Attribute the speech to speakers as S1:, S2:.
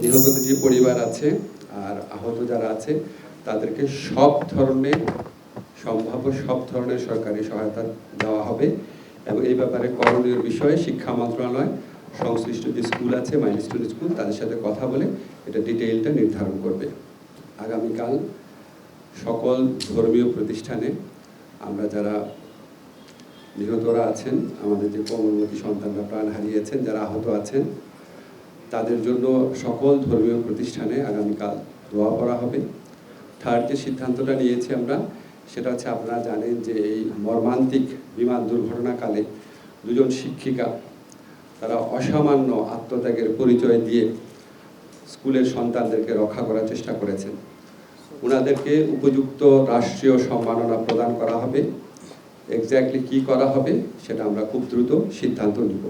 S1: নিহত যে পরিবার আছে আর আহত যারা আছে তাদেরকে সব ধরনের সম্ভাব্য সব ধরনের সরকারি সহায়তা দেওয়া হবে এবং এই ব্যাপারে করণীয় বিষয়ে শিক্ষা মন্ত্রণালয় সংশ্লিষ্ট যে স্কুল আছে মাইলস্টোন স্কুল তাদের সাথে কথা বলে এটা ডিটেইলটা নির্ধারণ করবে। আগামীকাল সকল ধর্মীয় প্রতিষ্ঠানে আমরা যারা নিহতরা আছেন, আমাদের যে কোমলমতি সন্তানরা প্রাণ হারিয়েছেন, যারা আহত আছেন, তাদের জন্য সকল ধর্মীয় প্রতিষ্ঠানে আগামীকাল দোয়া করা হবে। থার্ড যে সিদ্ধান্তটা নিয়েছি আমরা সেটা হচ্ছে, আপনারা জানেন যে এই মর্মান্তিক বিমান দুর্ঘটনাকালে দুজন শিক্ষিকা তারা অসামান্য আত্মত্যাগের পরিচয় দিয়ে স্কুলের সন্তানদেরকে রক্ষা করার চেষ্টা করেছেন। ওনাদেরকে উপযুক্ত রাষ্ট্রীয় সম্মাননা প্রদান করা হবে। এক্স্যাক্টলি কী করা হবে সেটা আমরা খুব দ্রুত সিদ্ধান্ত নিব।